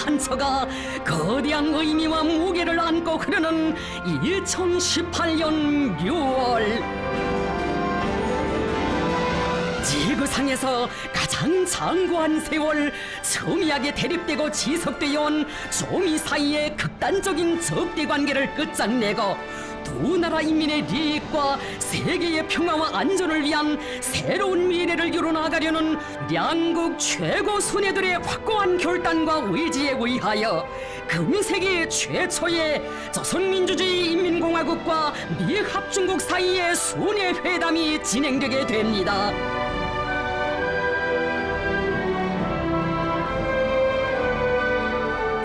한 처가 거대한 의미와 무게를 안고 흐르는 2018년 6월, 지구상에서 가장 장구한 세월, 첨예하게 대립되고 지속되어 온 조미 사이의 극단적인 적대 관계를 끝장내고 두 나라 인민의利益과 세계의 평화와 안전을 위한 새로운 미래를 이뤄나가려는 양국 최고 수뇌들의 확고한 결단과 의지에 의하여 금세기 최초의 조선민주주의 인민공화국과 미합중국 사이의 수뇌회담이 진행되게 됩니다.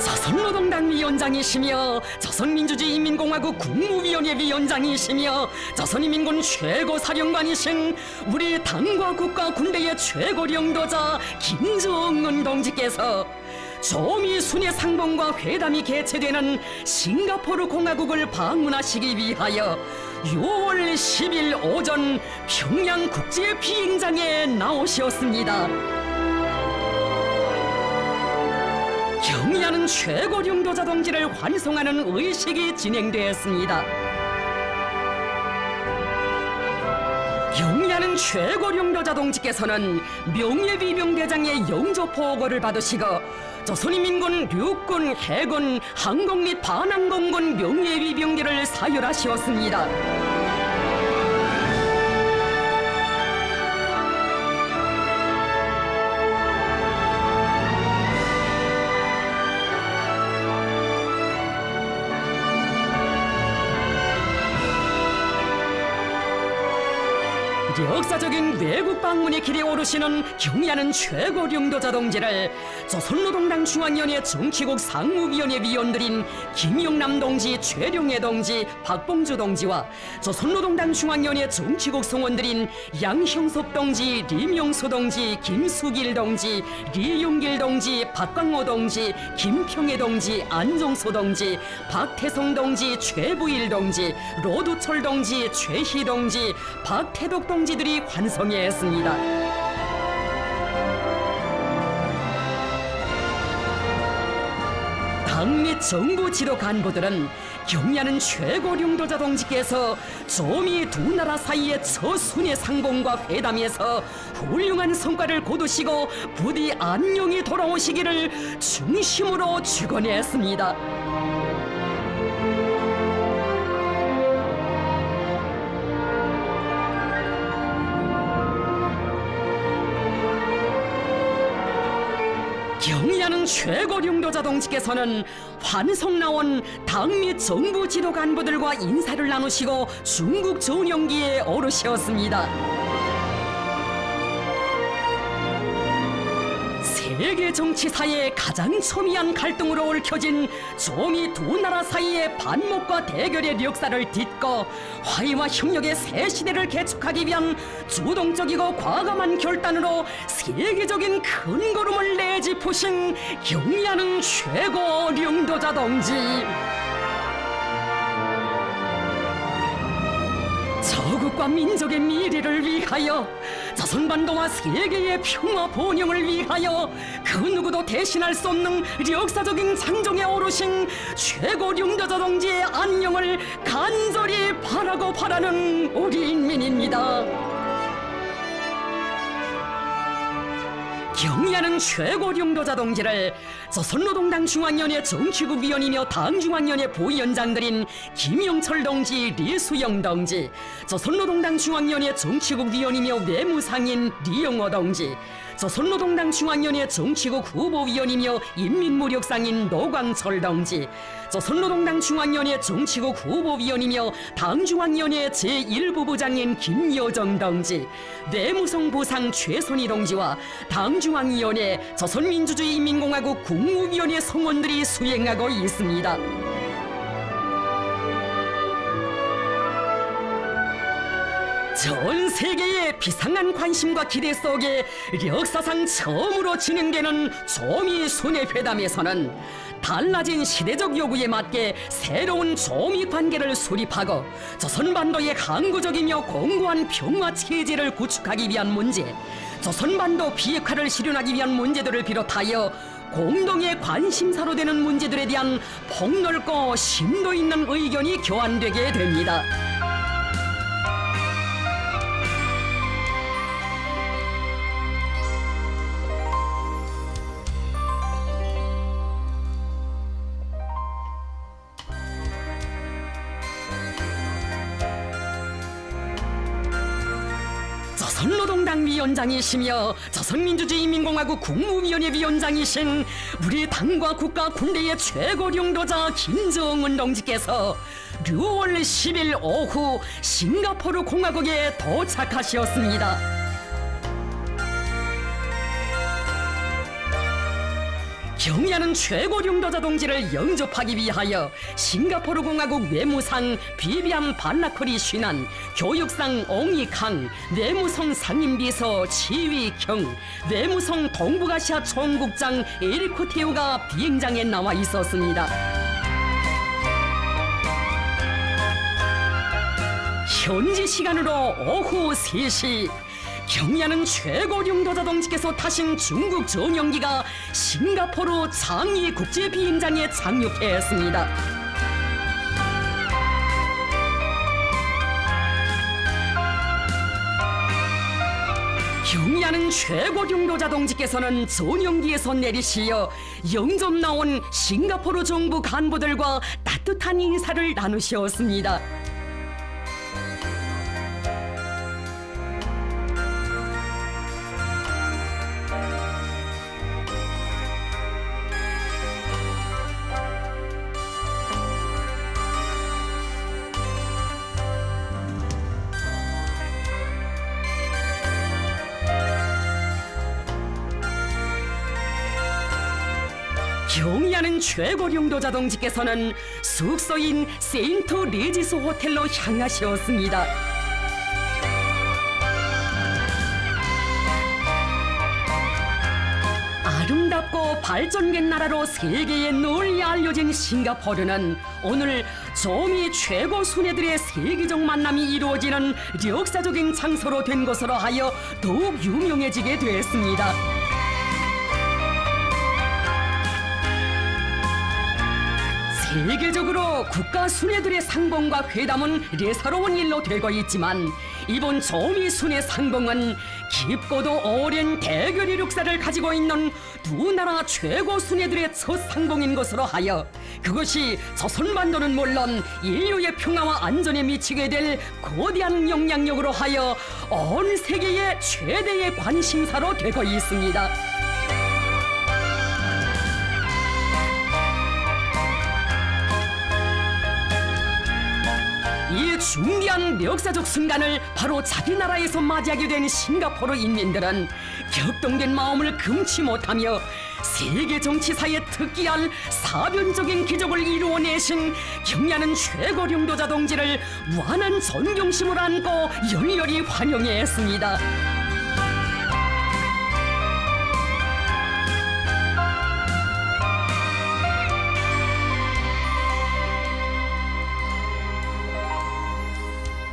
조선노동당 위원장이시며 조선민주주의인민공화국 국무위원회 위원장이시며 조선인민군 최고사령관이신 우리 당과 국가 군대의 최고령도자 김정은 동지께서 조미 순회 상봉과 회담이 개최되는 싱가포르 공화국을 방문하시기 위하여 6월 10일 오전 평양 국제 비행장에 나오셨습니다. 경의하는 최고령도자 동지를 환송하는 의식이 진행되었습니다. 경의하는 최고령도자 동지께서는 명예위병대장의 영조포고를 받으시고 조선인민군 육군, 해군, 항공 및 반항공군 명예위병대를 사열하시었습니다. 역사적인 외국 방문의 길에 오르시는 경의하는 최고령도자 동지를 조선노동당 중앙위원회 정치국 상무위원회 위원들인 김용남 동지, 최룡해 동지, 박봉주 동지와 조선노동당 중앙위원회 정치국 성원들인 양형섭 동지, 리명수 동지, 김수길 동지, 리용길 동지, 박광호 동지, 김평애 동지, 안종소 동지, 박태성 동지, 최부일 동지, 로두철 동지, 최희 동지, 박태덕 동지들이 환송했습니다. 당 및 정부 지도 간부들은 경의하는 최고령도자 동지께서 조미 두 나라 사이의 처순회 상봉과 회담에서 훌륭한 성과를 거두시고 부디 안녕히 돌아오시기를 중심으로 축원했습니다. 경의하는 최고령도자 동지께서는 환송 나온 당 및 정부 지도 간부들과 인사를 나누시고 중국 전용기에 오르셨습니다. 세계 정치사의 가장 첨예한 갈등으로 얽혀진 조미 두 나라 사이의 반목과 대결의 역사를 딛고 화해와 협력의 새 시대를 개척하기 위한 주동적이고 과감한 결단으로 세계적인 큰 걸음을 내짚으신 경의하는 최고령도자 동지. 저국과 민족의 미래를 위하여, 조선반도와 세계의 평화 번영을 위하여 그 누구도 대신할 수 없는 역사적인 장정에 오르신 최고령도자 동지의 안녕을 간절히 바라고 바라는 우리 인민입니다. 경의하는 최고령도자 동지를 조선노동당 중앙위원회 정치국 위원이며 당중앙위원회 부위원장들인 김영철 동지, 리수영 동지, 조선노동당 중앙위원회 정치국 위원이며 외무상인 리영호 동지, 조선노동당 중앙위원회 정치국 후보위원이며 인민무력상인 노광철 동지, 조선노동당 중앙위원회 정치국 후보위원이며 당중앙위원회 제1부부장인 김여정 동지, 뇌무성 부상 최선희 동지와 당중앙위원회 조선민주주의인민공화국 국무위원회 성원들이 수행하고 있습니다. 전 세계의 비상한 관심과 기대 속에 역사상 처음으로 진행되는 조미 순회회담에서는 달라진 시대적 요구에 맞게 새로운 조미 관계를 수립하고 조선반도의 항구적이며 공고한 평화 체제를 구축하기 위한 문제, 조선반도 비핵화를 실현하기 위한 문제들을 비롯하여 공동의 관심사로 되는 문제들에 대한 폭넓고 심도 있는 의견이 교환되게 됩니다. 조선노동당 위원장이시며 조선민주주의인민공화국 국무위원회 위원장이신 우리 당과 국가 군대의 최고領導자 김정은 동지께서 6월 10일 오후 싱가포르 공화국에 도착하셨습니다. 경의하는 최고領導자 동지를 영접하기 위하여 싱가포르 공화국 외무상 비비안 발라코리 쉰한, 교육상 옹이캉, 외무성 상임비서 치위경, 외무성 동북아시아 총국장 에리코 테오가 비행장에 나와 있었습니다. 현지 시간으로 오후 3시 경의하는 최고領導자 동지께서 타신 중국 전용기가 싱가포르 장이 국제 비행장에 착륙했습니다. 경의하는 최고領導자 동지께서는 전용기에서 내리시어 영접 나온 싱가포르 정부 간부들과 따뜻한 인사를 나누셨습니다. 경의하는 최고領導자 동지께서는 숙소인 세인트 레지스 호텔로 향하셨습니다. 아름답고 발전된 나라로 세계에 널리 알려진 싱가포르는 오늘 조미 최고 순회들의 세계적 만남이 이루어지는 역사적인 장소로 된 것으로 하여 더욱 유명해지게 됐습니다. 세계적으로 국가 순회들의 상봉과 회담은 예사로운 일로 되고 있지만 이번 조미 순회 상봉은 깊고도 오랜 대결 이력사를 가지고 있는 두 나라 최고 순회들의 첫 상봉인 것으로 하여 그것이 조선반도는 물론 인류의 평화와 안전에 미치게 될 거대한 영향력으로 하여 온 세계의 최대의 관심사로 되고 있습니다. 이 중대한 역사적 순간을 바로 자기 나라에서 맞이하게 된 싱가포르 인민들은 격동된 마음을 금치 못하며 세계 정치사에 특기할 사변적인 기적을 이루어내신 경의하는 최고領導자 동지를 무한한 존경심을 안고 열렬히 환영했습니다.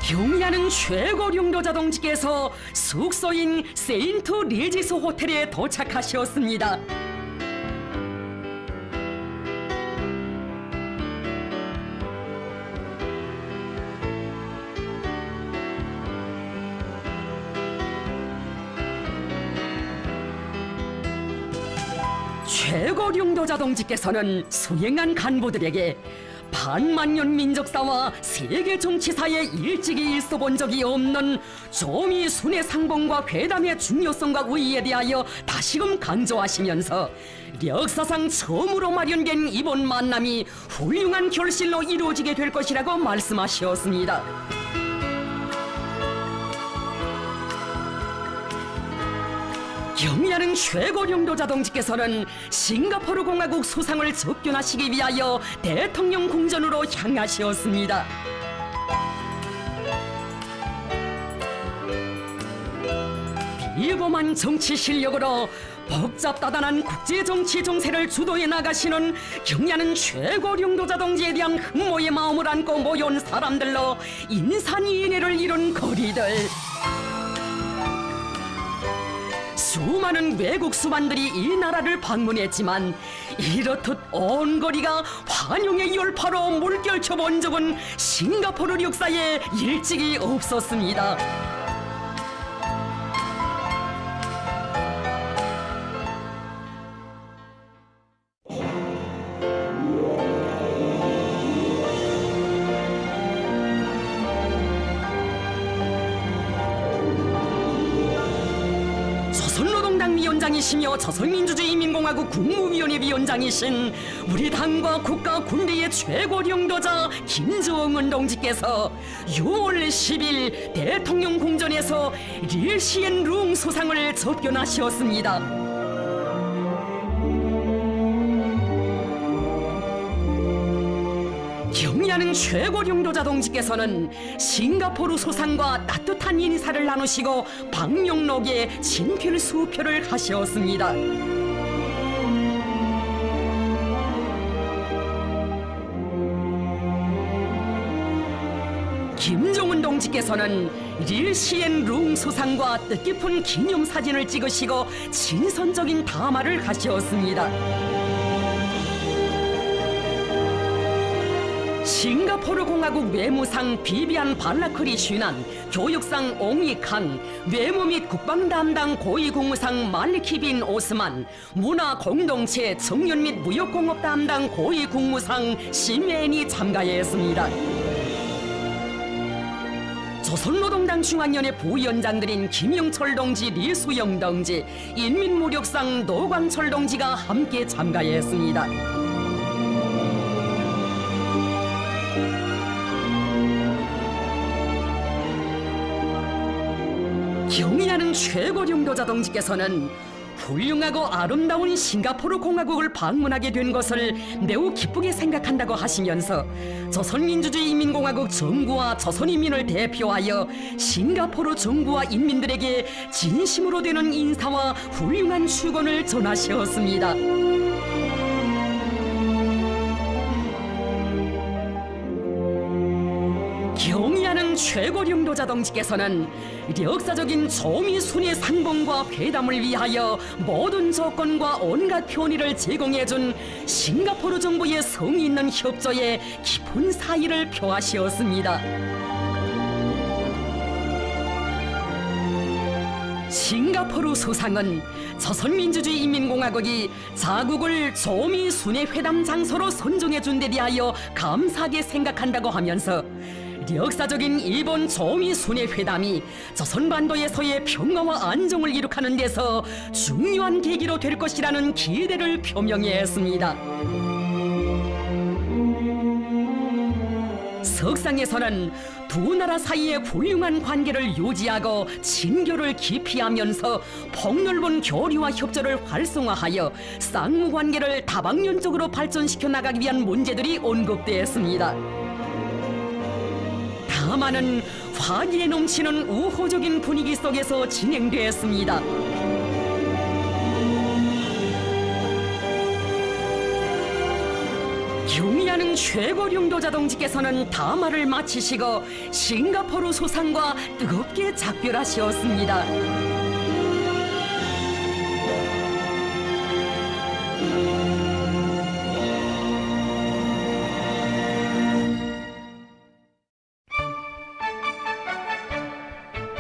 경의하는 최고領導자 동지께서 숙소인 세인트 레지스 호텔에 도착하셨습니다. 최고領導자 동지께서는 수행한 간부들에게 반만년 민족사와 세계 정치사에 일찍이 있어본 적이 없는 조미 순회 상봉과 회담의 중요성과 의의에 대하여 다시금 강조하시면서 역사상 처음으로 마련된 이번 만남이 훌륭한 결실로 이루어지게 될 것이라고 말씀하셨습니다. 경의하는 최고領導자 동지께서는 싱가포르 공화국 수상을 접견하시기 위하여 대통령 궁전으로 향하셨습니다. 비범한 정치 실력으로 복잡다단한 국제정치 정세를 주도해 나가시는 경의하는 최고領導자 동지에 대한 흠모의 마음을 안고 모여온 사람들로 인산이인해를 이룬 거리들. 수많은 외국 수반들이 이 나라를 방문했지만 이렇듯 온 거리가 환영의 열파로 물결쳐 본 적은 싱가포르 역사에 일찍이 없었습니다. 조선노동당 위원장이시며 조선민주주의인민공화국 국무위원회 위원장이신 우리 당과 국가 군대의 최고領導자 김정은 동지께서 6월 10일 대통령 궁전에서 릴시엔룽 소상을 접견하셨습니다. 경의하는 최고領導자 동지께서는 싱가포르 소상과 따뜻한 인사를 나누시고 방명록에 친필 수표를 하셨습니다. 김정은 동지께서는 릴시엔룽 소상과 뜻깊은 기념사진을 찍으시고 친선적인 담화를 하셨습니다. 싱가포르 공화국 외무상 비비안 발라크리 슈난, 교육상 옹이캉, 외무 및 국방 담당 고위국무상 말리키 빈 오스만, 문화 공동체 청년 및 무역공업 담당 고위국무상 시메인이 참가했습니다. 조선노동당 중앙위원회 부위원장들인 김영철 동지, 리수영 동지, 인민무력상 노광철 동지가 함께 참가했습니다. 경의하는 최고領導자 동지께서는 훌륭하고 아름다운 싱가포르 공화국을 방문하게 된 것을 매우 기쁘게 생각한다고 하시면서 조선민주주의인민공화국 정부와 조선인민을 대표하여 싱가포르 정부와 인민들에게 진심으로 되는 인사와 훌륭한 축원을 전하셨습니다. 경의하는 최고領導자 동지께서는 역사적인 조미순의 상봉과 회담을 위하여 모든 조건과 온갖 편의를 제공해준 싱가포르 정부의 성의 있는 협조에 깊은 사의를 표하시었습니다. 싱가포르 소상은 조선민주주의인민공화국이 자국을 조미순의 회담 장소로 선정해준 데 대하여 감사하게 생각한다고 하면서 역사적인 일본 조미순의 회담이 조선반도에서의 평화와 안정을 이룩하는 데서 중요한 계기로 될 것이라는 기대를 표명했습니다. 석상에서는 두 나라 사이의 훌륭한 관계를 유지하고 친교를 기피하면서 폭넓은 교류와 협조를 활성화하여 쌍무관계를 다방면적으로 발전시켜 나가기 위한 문제들이 언급되었습니다. 다만은 화기에 넘치는 우호적인 분위기 속에서 진행되었습니다. 경의하는 최고領導자 동지께서는 담화를 마치시고 싱가포르 소상과 뜨겁게 작별하셨습니다.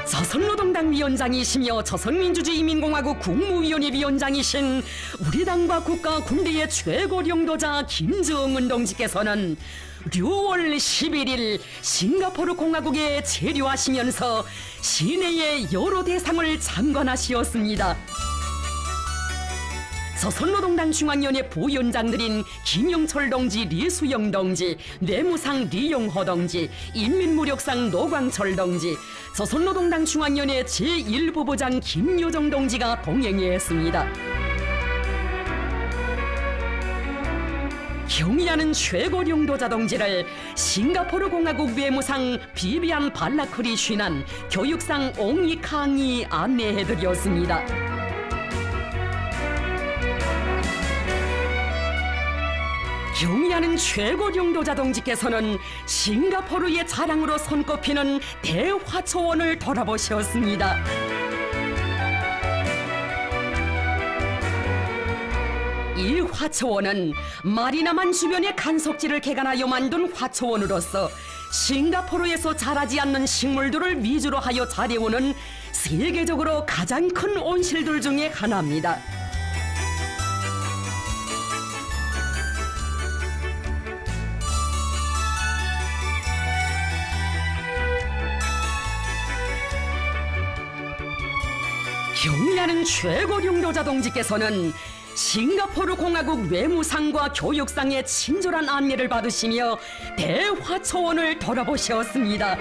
조선노동당 위원장이시며 조선민주주의인민공화국 국무위원회 위원장이신 우리 당과 국가 군대의 최고領導자 김정은 동지께서는 6월 11일 싱가포르 공화국에 체류하시면서 시내의 여러 대상을 장관하시었습니다. 조선노동당 중앙위원회 부위원장들인 김영철 동지, 리수영 동지, 뇌무상 리용호 동지, 인민무력상 노광철 동지, 조선노동당 중앙위원회 제1부부장 김요정 동지가 동행했습니다. 경의하는 최고領導자 동지를 싱가포르 공화국 외무상 비비안 발라크리 슈난, 교육상 옹이캉이 안내해드렸습니다. 경의하는 최고領導자 동지께서는 싱가포르의 자랑으로 손꼽히는 대화초원을 돌아보셨습니다. 화초원은 마리나만 주변의 간석지를 개간하여 만든 화초원으로서 싱가포르에서 자라지 않는 식물들을 위주로 하여 자라오는 세계적으로 가장 큰 온실들 중에 하나입니다. 경의하는 최고령 노자동지께서는 싱가포르 공화국 외무상과 교육상의 친절한 안내를 받으시며 대화초원을 돌아보셨습니다.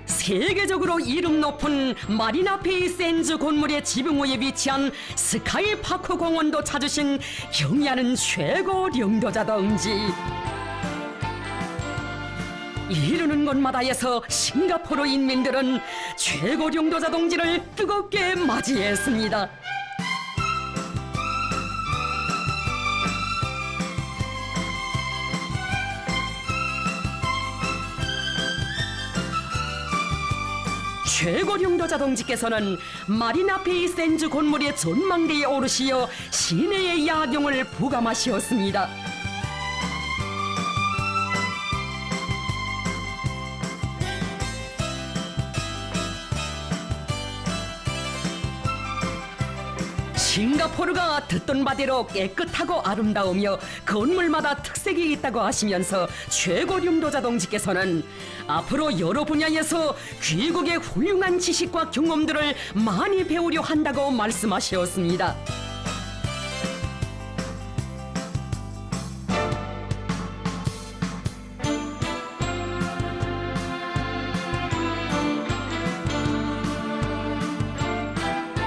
세계적으로 이름 높은 마리나 베이 샌즈 건물의 지붕 위에 위치한 스카이파크 공원도 찾으신 경의하는 최고 령도자 동지. 이르는 곳마다에서 싱가포르 인민들은 최고 령도자 동지를 뜨겁게 맞이했습니다. 최고령도자 동지께서는 마리나 베이 샌즈 건물의 전망대에 오르시어 시내의 야경을 부감하시었습니다. 싱가포르가 듣던 바대로 깨끗하고 아름다우며 건물마다 특색이 있다고 하시면서 최고령도자 동지께서는 앞으로 여러 분야에서 귀국의 훌륭한 지식과 경험들을 많이 배우려 한다고 말씀하셨습니다.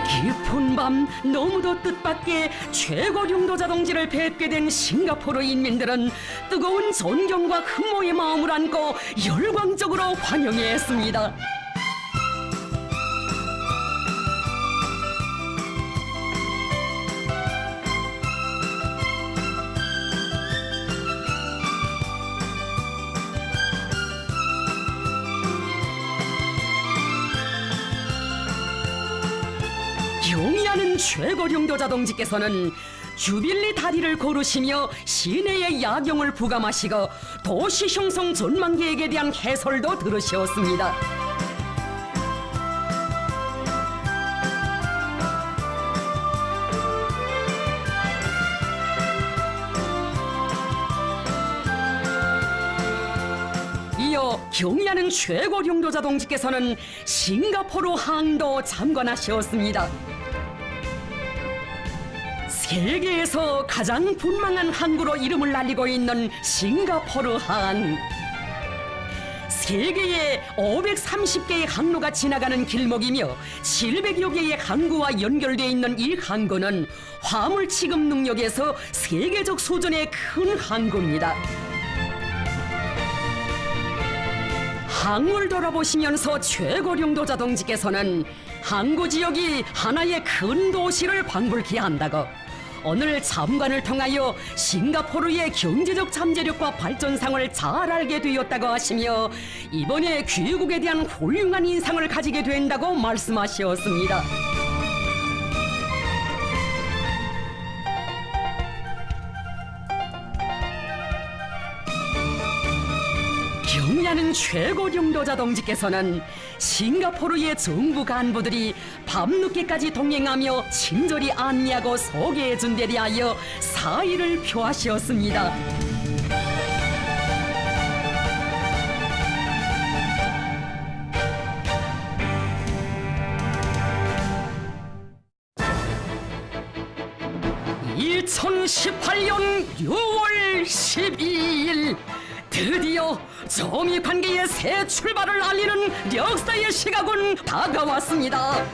깊은 밤 너무도 뜻밖의 최고령도자 동지를 뵙게 된 싱가포르 인민들은 뜨거운 존경과 흠모의 마음을 안고 열광적으로 환영했습니다. 경의하는 최고령도자 동지께서는 주빌리 다리를 걸으시며 시내의 야경을 부감하시고 도시 형성 전망 계획에 대한 해설도 들으셨습니다. 이어 경의하는 최고령도자 동지께서는 싱가포르 항도 참관하셨습니다. 세계에서 가장 분망한 항구로 이름을 날리고 있는 싱가포르 항. 세계에 530개의 항로가 지나가는 길목이며 700여 개의 항구와 연결되어 있는 이 항구는 화물 취급 능력에서 세계적 수준의 큰 항구입니다. 항구를 돌아보시면서 최고령도자 동지께서는 항구 지역이 하나의 큰 도시를 방불케 한다고, 오늘 참관을 통하여 싱가포르의 경제적 잠재력과 발전상을 잘 알게 되었다고 하시며 이번에 귀국에 대한 훌륭한 인상을 가지게 된다고 말씀하셨습니다. 경의하는 최고령도자 동지께서는 싱가포르의 정부 간부들이 밤늦게까지 동행하며 친절히 안내하고 소개해준 데 대하여 사의를 표하셨습니다. (2018년 6월 12일) 드디어 정의 관계의 새 출발을 알리는 역사의 시각은 다가왔습니다.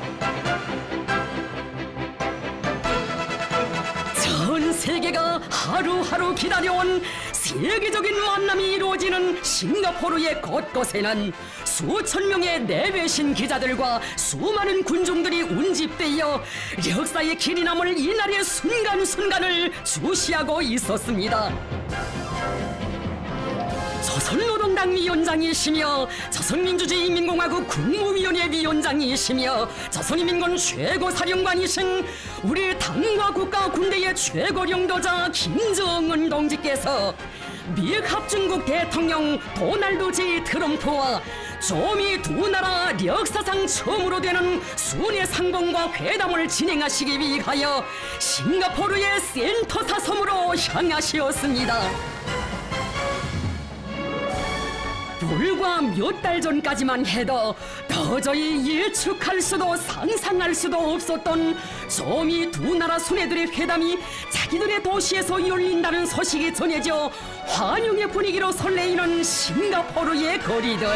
전 세계가 하루하루 기다려온 세계적인 만남이 이루어지는 싱가포르의 곳곳에는 수천 명의 내외신 기자들과 수많은 군중들이 운집되어 역사의 길이 남을 이날의 순간순간을 주시하고 있었습니다. 선로동당 위원장이시며 조선민주주의인민공화국 국무위원회 위원장이시며 조선인민군 최고사령관이신 우리 당과 국가 군대의 최고령도자 김정은 동지께서 미 합중국 대통령 도널드 J 트럼프와 조미 두 나라 역사상 처음으로 되는 순회 상봉과 회담을 진행하시기 위하여 싱가포르의 센토사 섬으로 향하시었습니다. 불과 몇 달 전까지만 해도 도저히 예측할 수도 상상할 수도 없었던 조미 두 나라 순회들의 회담이 자기들의 도시에서 열린다는 소식이 전해져 환영의 분위기로 설레이는 싱가포르의 거리들.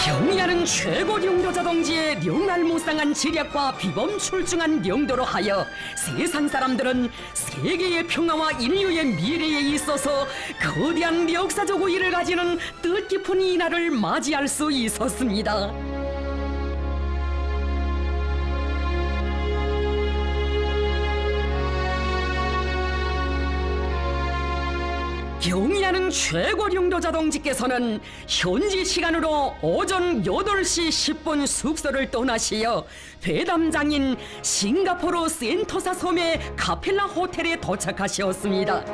경의하는 최고 령도자 동지의 영알무쌍한 지략과 비범출중한 용도로 하여 세상 사람들은 세계의 평화와 인류의 미래에 있어서 거대한 역사적 우위를 가지는 뜻깊은 이날을 맞이할 수 있었습니다. 경의하는 최고 령도자 동지께서는 현지 시간으로 오전 8시 10분 숙소를 떠나시어 회담장인 싱가포르 센토사 섬의 카펠라 호텔에 도착하셨습니다.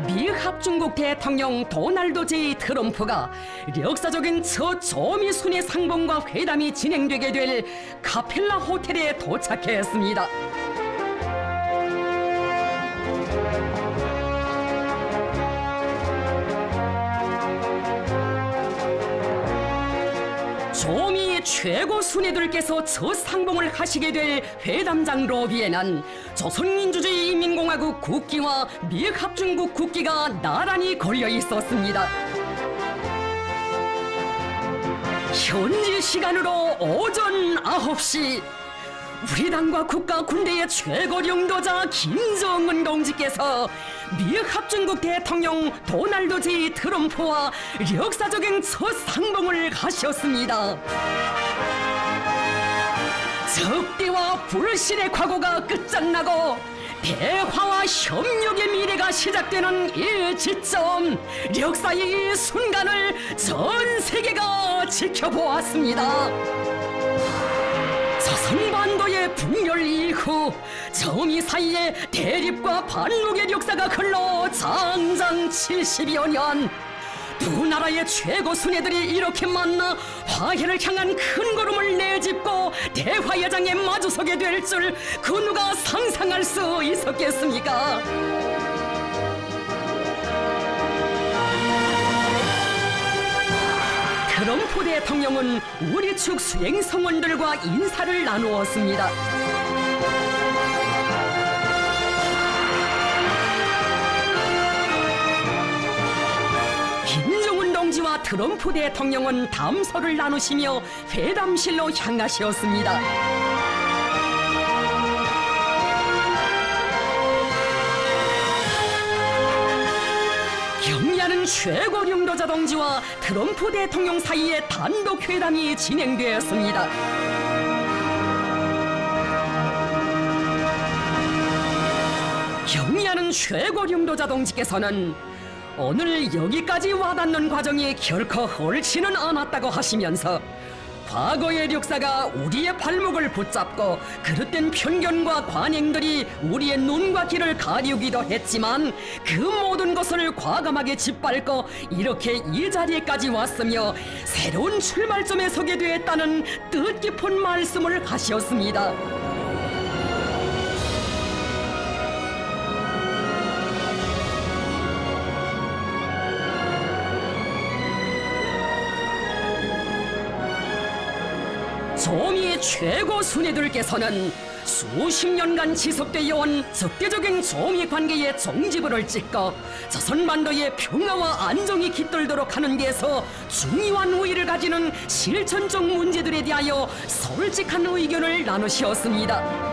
미 합중국 대통령 도널드 J 트럼프가 역사적인 첫 조미 순회 상봉과 회담이 진행되게 될 카펠라 호텔에 도착했습니다. 조미 최고 순회들께서 첫 상봉을 하시게 될 회담장 로비에는 조선민주주의인민공화국 국기와 미합중국 국기가 나란히 걸려 있었습니다. 현지 시간으로 오전 9시 우리 당과 국가 군대의 최고 령도자 김정은 동지께서 미 합중국 대통령 도널드 J 트럼프와 역사적인 첫 상봉을 하셨습니다. 적대와 불신의 과거가 끝장나고 대화와 협력의 미래가 시작되는 이 지점, 역사의 이 순간을 전 세계가 지켜보았습니다. 조선반도의 분열 이후 조미 사이에 대립과 반목의 역사가 흘러 장장 70여 년, 두 나라의 최고 순회들이 이렇게 만나 화해를 향한 큰 걸음을 내딛고 대화의 장에 마주서게 될 줄 그 누가 상상할 수 있었겠습니까? 트럼프 대통령은 우리 측 수행 성원들과 인사를 나누었습니다. 김정은 동지와 트럼프 대통령은 담소를 나누시며 회담실로 향하셨습니다. 경의하는 최고 령도자 동지와 트럼프 대통령 사이에 단독 회담이 진행되었습니다. 경의하는 최고 령도자 동지께서는 오늘 여기까지 와닿는 과정이 결코 옳지는 않았다고 하시면서 과거의 역사가 우리의 발목을 붙잡고 그릇된 편견과 관행들이 우리의 눈과 귀를 가리우기도 했지만 그 모든 것을 과감하게 짓밟고 이렇게 이 자리에까지 왔으며 새로운 출발점에 서게 되었다는 뜻깊은 말씀을 하셨습니다. 조미의 최고 순회들께서는 수십 년간 지속되어 온 적대적인 조미 관계의 종지부를 찍고 조선반도의 평화와 안정이 깃들도록 하는 데서 중요한 우위를 가지는 실천적 문제들에 대하여 솔직한 의견을 나누셨습니다.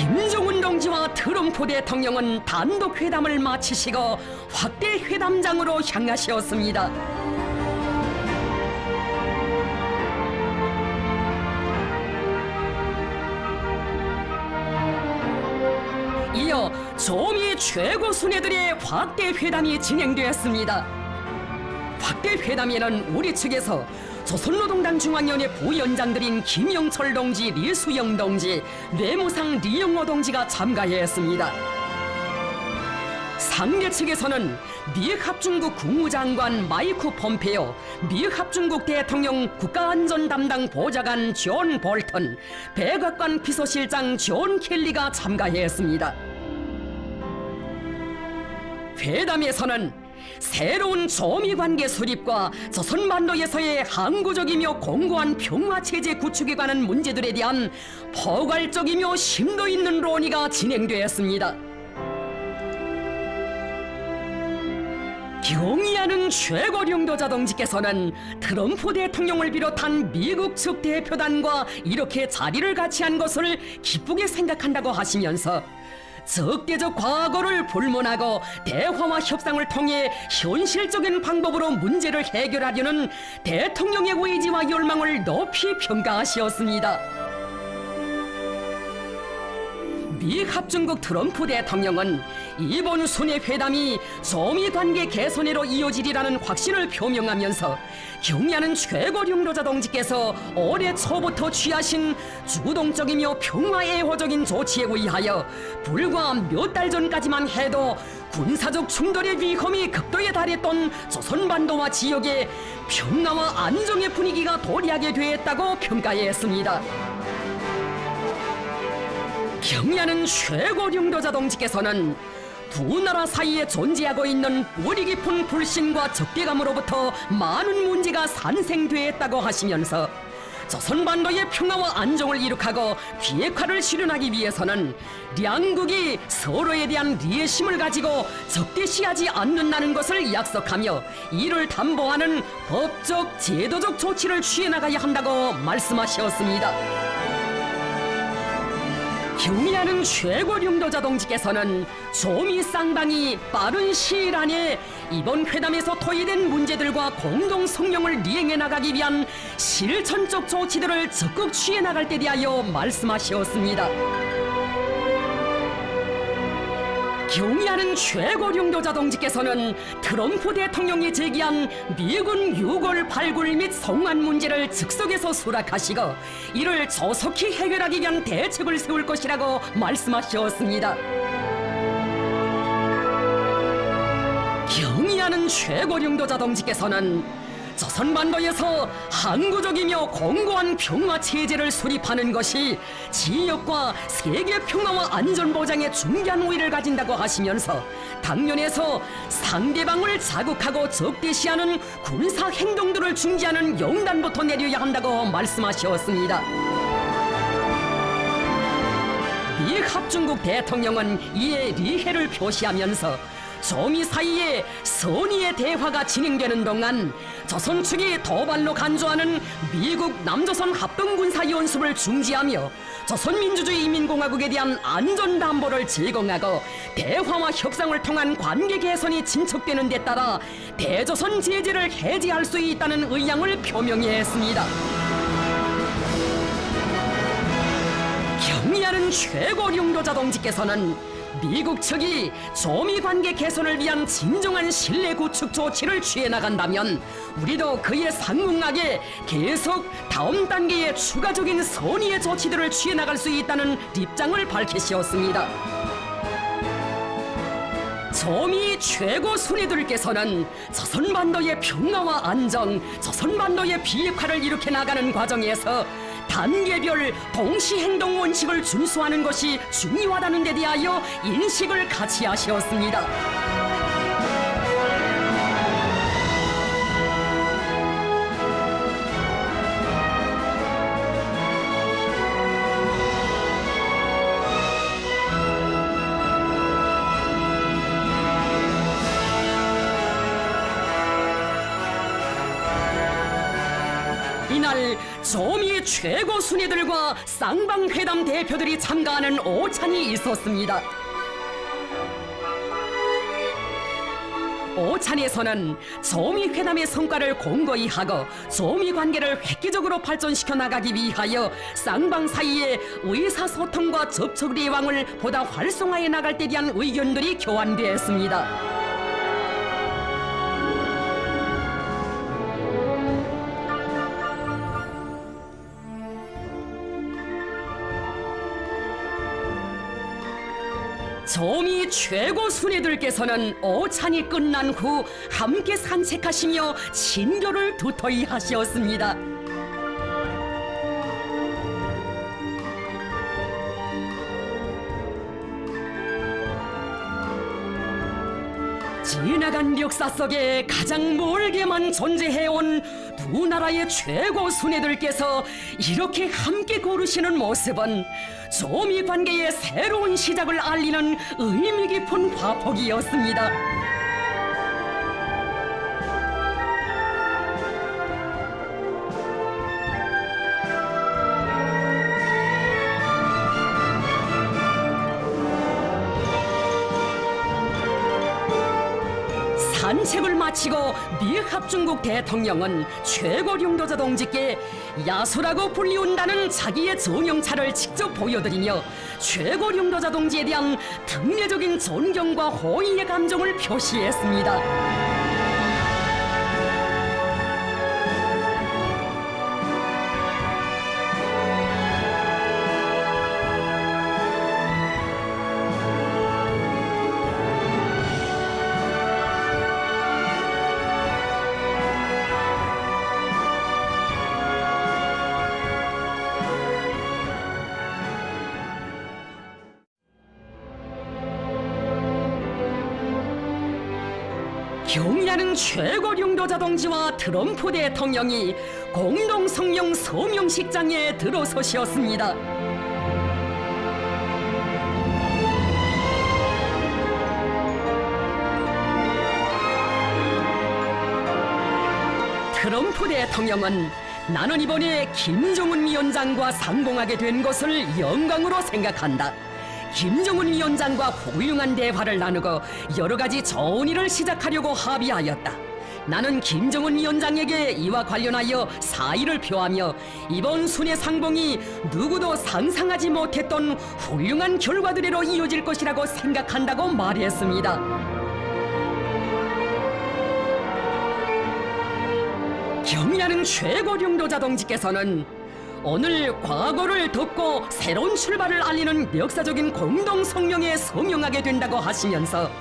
김정은 동지와 트럼프 대통령은 단독 회담을 마치시고 확대 회담장으로 향하셨습니다. 이어 조미 최고 순회들의 확대 회담이 진행되었습니다. 확대 회담에는 우리 측에서 조선노동당 중앙위원회 부위원장들인 김영철 동지, 리수영 동지, 뇌무상 리영호 동지가 참가했습니다. 상대 측에서는 미국 합중국 국무장관 마이크 폼페오, 미국 합중국 대통령 국가안전 담당 보좌관 존 볼턴, 백악관 비서실장 존 켈리가 참가했습니다. 회담에서는 새로운 조미관계 수립과 조선반도에서의 항구적이며 공고한 평화체제 구축에 관한 문제들에 대한 포괄적이며 심도 있는 논의가 진행되었습니다. 경의하는 최고령도자 동지께서는 트럼프 대통령을 비롯한 미국 측 대표단과 이렇게 자리를 같이 한 것을 기쁘게 생각한다고 하시면서 적대적 과거를 불문하고 대화와 협상을 통해 현실적인 방법으로 문제를 해결하려는 대통령의 의지와 열망을 높이 평가하셨습니다. 미 합중국 트럼프 대통령은 이번 순회 회담이 조미 관계 개선으로 이어지리라는 확신을 표명하면서 경의하는 최고령도자 동지께서 올해 초부터 취하신 주동적이며 평화애호적인 조치에 의하여 불과 몇 달 전까지만 해도 군사적 충돌의 위험이 극도에 달했던 조선반도와 지역에 평화와 안정의 분위기가 도래하게 되었다고 평가했습니다. 경의하는 최고령도자 동지께서는 두 나라 사이에 존재하고 있는 뿌리 깊은 불신과 적대감으로부터 많은 문제가 산생되었다고 하시면서 조선반도의 평화와 안정을 이룩하고 비핵화를 실현하기 위해서는 양국이 서로에 대한 리애심을 가지고 적대시하지 않는다는 것을 약속하며 이를 담보하는 법적, 제도적 조치를 취해나가야 한다고 말씀하셨습니다. 경의하는 최고령도자 동지께서는 조미 쌍방이 빠른 시일 안에 이번 회담에서 토의된 문제들과 공동 성명을 이행해 나가기 위한 실천적 조치들을 적극 취해 나갈 때 대하여 말씀하셨습니다. 경의하는 최고령도자 동지께서는 트럼프 대통령이 제기한 미군 유골 발굴 및 송환 문제를 즉석에서 수락하시고 이를 조속히 해결하기 위한 대책을 세울 것이라고 말씀하셨습니다. 경의하는 최고령도자 동지께서는 조선반도에서 항구적이며 공고한 평화체제를 수립하는 것이 지역과 세계 평화와 안전보장에 중요한 의의를 가진다고 하시면서 당면에서 상대방을 자극하고 적대시하는 군사행동들을 중지하는 영단부터 내려야 한다고 말씀하셨습니다. 미 합중국 대통령은 이에 리해를 표시하면서 조미 사이에 선의의 대화가 진행되는 동안 조선 측이 도발로 간주하는 미국 남조선 합동군사연습을 중지하며 조선민주주의인민공화국에 대한 안전담보를 제공하고 대화와 협상을 통한 관계 개선이 진척되는 데 따라 대조선 제재를 해제할 수 있다는 의향을 표명했습니다. 경의하는 최고령도자 동지께서는 미국 측이 조미 관계 개선을 위한 진정한 신뢰 구축 조치를 취해 나간다면 우리도 그에 상응하게 계속 다음 단계의 추가적인 선의의 조치들을 취해 나갈 수 있다는 입장을 밝히셨습니다. 조미 최고 순회들께서는 조선반도의 평화와 안정, 조선반도의 비핵화를 일으켜 나가는 과정에서 단계별 동시행동 원칙을 준수하는 것이 중요하다는 데 대하여 인식을 같이 하셨습니다. 이날 조미 최고 순위들과 쌍방회담 대표들이 참가하는 오찬이 있었습니다. 오찬에서는 조미 회담의 성과를 공고히 하고 조미 관계를 획기적으로 발전시켜 나가기 위하여 쌍방 사이의 의사소통과 접촉 예방을 보다 활성화해 나갈 때 대한 의견들이 교환되었습니다. 조미 최고 순위들께서는 오찬이 끝난 후 함께 산책하시며 친교를 두터이 하시었습니다. 지나간 역사 속에 가장 멀게만 존재해온 두 나라의 최고 순회들께서 이렇게 함께 걸으시는 모습은 조미 관계의 새로운 시작을 알리는 의미 깊은 화폭이었습니다. 산책을 마치고 미합중국 대통령은 최고령도자 동지께 야수라고 불리운다는 자기의 정형차를 직접 보여드리며 최고령도자 동지에 대한 특례적인 존경과 호의의 감정을 표시했습니다. 경의하는 최고령도자 동지와 트럼프 대통령이 공동 성명 서명식장에 들어서셨습니다. 트럼프 대통령은 나는 이번에 김정은 위원장과 상봉하게 된 것을 영광으로 생각한다. 김정은 위원장과 훌륭한 대화를 나누고 여러 가지 좋은 일을 시작하려고 합의하였다. 나는 김정은 위원장에게 이와 관련하여 사의를 표하며 이번 순회 상봉이 누구도 상상하지 못했던 훌륭한 결과들로 이어질 것이라고 생각한다고 말했습니다. 경의하는 최고령도자 동지께서는 오늘 과거를 덮고 새로운 출발을 알리는 역사적인 공동성명에 서명하게 된다고 하시면서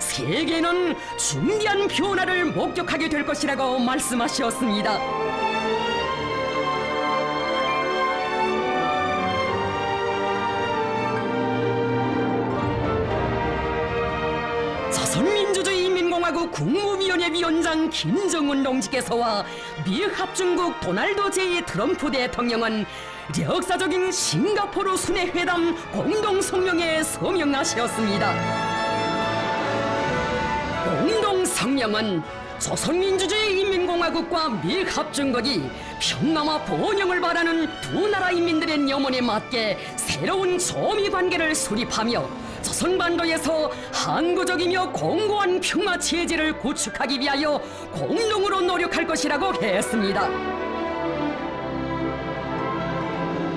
세계는 중대한 변화를 목격하게 될 것이라고 말씀하셨습니다. 조선민주주의인민공화국 국무위원회 위원장 김정은 동지께서와 미합중국 도널드 제 트럼프 대통령은 역사적인 싱가포르 순회회담 공동성명에 서명하셨습니다. 공동성명은 조선민주주의인민공화국과 미합중국이 평화와 번영을 바라는 두 나라 인민들의 염원에 맞게 새로운 조미 관계를 수립하며 조선반도에서 항구적이며 공고한 평화 체제를 구축하기 위하여 공동으로 노력할 것이라고 했습니다.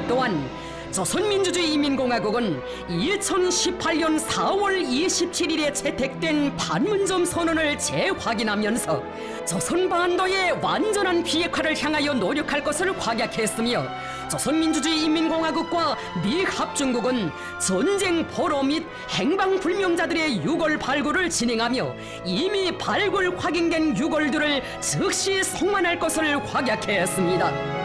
또한 조선민주주의인민공화국은 2018년 4월 27일에 채택된 판문점 선언을 재확인하면서 조선반도의 완전한 비핵화를 향하여 노력할 것을 확약했으며 조선민주주의인민공화국과 미합중국은 전쟁 포로 및 행방불명자들의 유골 발굴을 진행하며 이미 발굴 확인된 유골들을 즉시 송환할 것을 확약했습니다.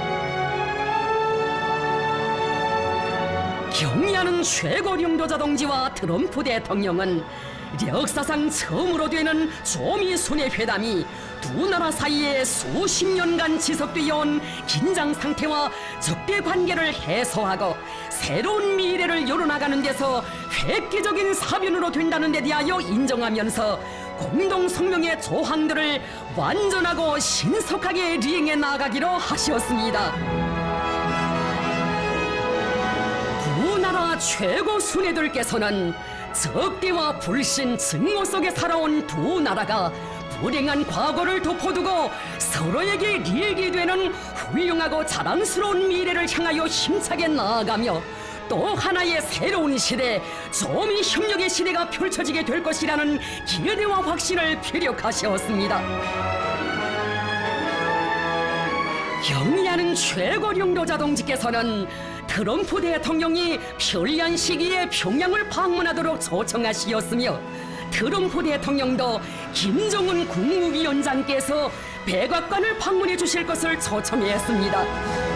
경의하는 최고령도자 동지와 트럼프 대통령은 역사상 처음으로 되는 조미 순회회담이 두 나라 사이에 수십 년간 지속되어 온 긴장 상태와 적대 관계를 해소하고 새로운 미래를 열어나가는 데서 획기적인 사변으로 된다는 데 대하여 인정하면서 공동 성명의 조항들을 완전하고 신속하게 리행해 나가기로 하셨습니다. 두 나라 최고 순회들께서는 적대와 불신, 증오 속에 살아온 두 나라가 불행한 과거를 덮어두고 서로에게 리액이 되는 훌륭하고 자랑스러운 미래를 향하여 힘차게 나아가며 또 하나의 새로운 시대, 조미 협력의 시대가 펼쳐지게 될 것이라는 기대와 확신을 피력하셨습니다. 경의하는 최고領導者 동지께서는 트럼프 대통령이 편리한 시기에 평양을 방문하도록 초청하시었으며 트럼프 대통령도 김정은 국무위원장께서 백악관을 방문해 주실 것을 초청했습니다.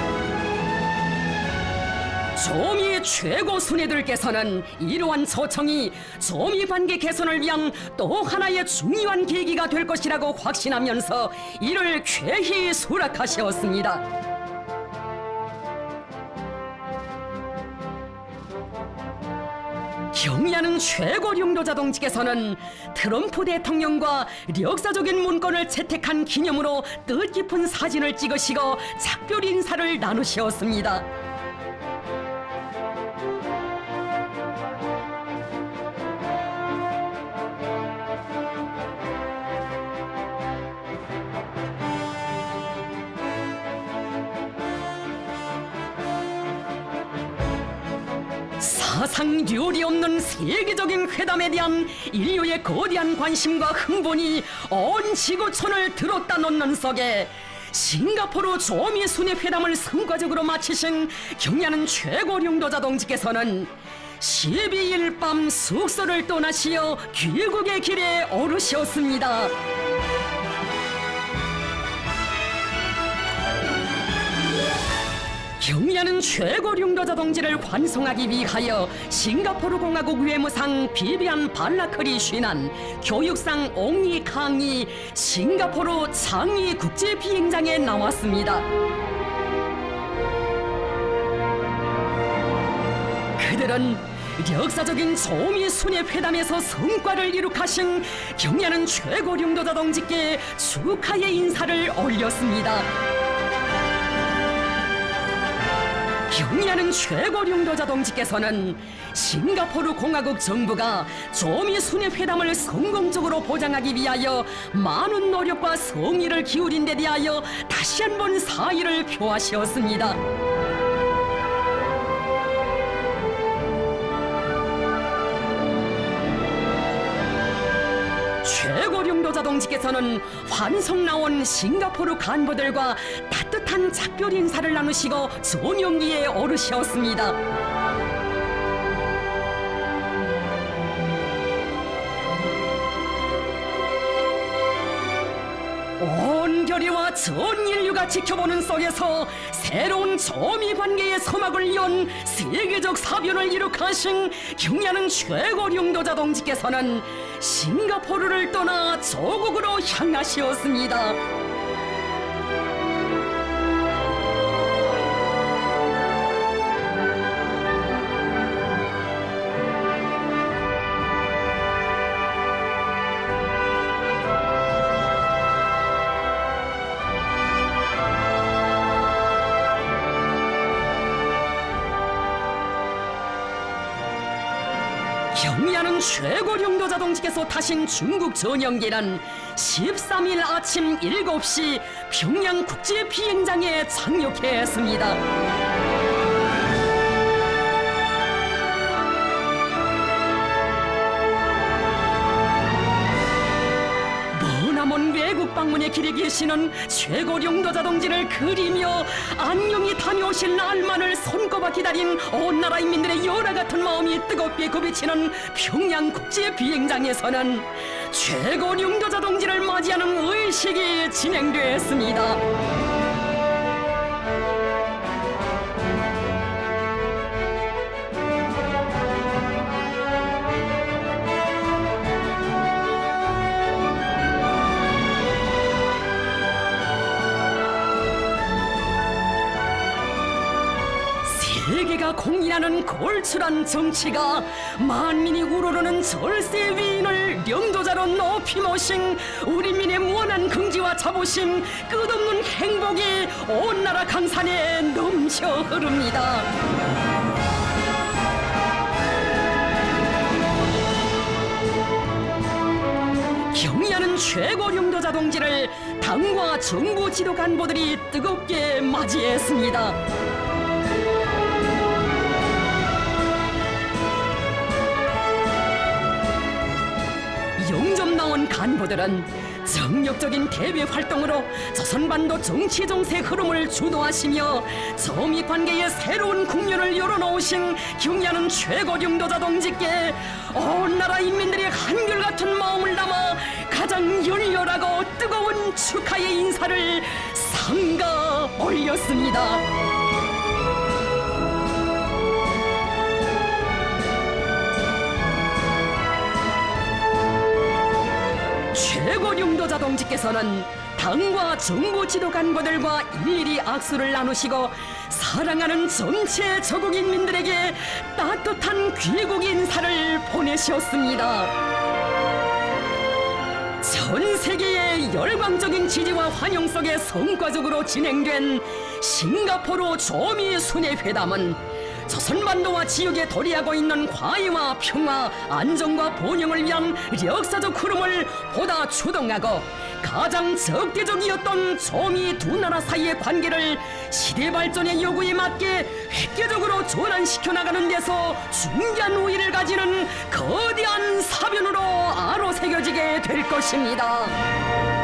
조미의 최고 순회들께서는 이러한 초청이 조미 관계 개선을 위한 또 하나의 중요한 계기가 될 것이라고 확신하면서 이를 쾌히 수락하셨습니다. 경의하는 최고領導者 동지께서는 트럼프 대통령과 역사적인 문건을 채택한 기념으로 뜻깊은 사진을 찍으시고 작별 인사를 나누셨습니다. 사상률이 없는 세계적인 회담에 대한 인류의 거대한 관심과 흥분이 온 지구촌을 들었다 놓는 속에 싱가포르 조미 순회 회담을 성과적으로 마치신 경의하는 최고領導者 동지께서는 12일 밤 숙소를 떠나시어 귀국의 길에 오르셨습니다. 경의하는 최고領導者 동지를 환송하기 위하여 싱가포르 공화국 외무상 비비안 발라커리 쉰한, 교육상 옹이 캉이 싱가포르 창의 국제 비행장에 나왔습니다. 그들은 역사적인 조미 순회 회담에서 성과를 이룩하신 경의하는 최고領導者 동지께 축하의 인사를 올렸습니다. 경의하는 최고領導者 동지께서는 싱가포르 공화국 정부가 조미 순회 회담을 성공적으로 보장하기 위하여 많은 노력과 성의를 기울인 데 대하여 다시 한번 사의를 표하셨습니다. 최고領導者 동지께서는 환송 나온 싱가포르 간부들과 따뜻한 작별 인사를 나누시고 조명기에 오르셨습니다. 온 결의와 전 인류가 지켜보는 속에서 새로운 조미 관계의 서막을 연 세계적 사변을 이룩하신 경의하는 최고領導者 동지께서는 싱가포르를 떠나 조국으로 향하시었습니다. 경의하는 최고領導者 동지께서 타신 중국 전용기는 13일 아침 7시 평양 국제 비행장에 착륙했습니다. 머나먼 외국 방문의 길에 계시는 최고領導者 동지를 그리며 안녕히 다녀오실 날만을 손꼽아 기다린 온 나라 인민들의 열화 같은 마음이 뜨겁게 굽이치는 평양 국제 비행장에서는 최고領導者 동지를 맞이하는 의식이 진행됐습니다. 우리가 공인하는 걸출한 정치가 만민이 우러르는 절세 위인을 영도자로 높이 모신 우리 민의 무한한 긍지와 자부심, 끝없는 행복이 온 나라 강산에 넘쳐 흐릅니다. 경의하는 최고 영도자 동지를 당과 정부 지도 간부들이 뜨겁게 맞이했습니다. 영접 나온 간부들은 정력적인 대외 활동으로 조선반도 정치 정세 흐름을 주도하시며 정미 관계의 새로운 국면을 열어놓으신 경의하는 최고 영도자 동지께 온 나라 인민들의 한결같은 마음을 담아 가장 열렬하고 뜨거운 축하의 인사를 삼가 올렸습니다. 최고 영도자 동지께서는 당과 정부 지도 간부들과 일일이 악수를 나누시고 사랑하는 전체 저국 인민들에게 따뜻한 귀국 인사를 보내셨습니다. 전 세계의 열광적인 지지와 환영 속에 성과적으로 진행된 싱가포르 조미 순회 회담은 조선반도와 지역에 도래하고 있는 화해와 평화, 안정과 번영을 위한 역사적 흐름을 보다 주동하고 가장 적대적이었던 조미 두 나라 사이의 관계를 시대 발전의 요구에 맞게 획기적으로 전환시켜 나가는 데서 중요한 우위를 가지는 거대한 사변으로 아로새겨지게 될 것입니다.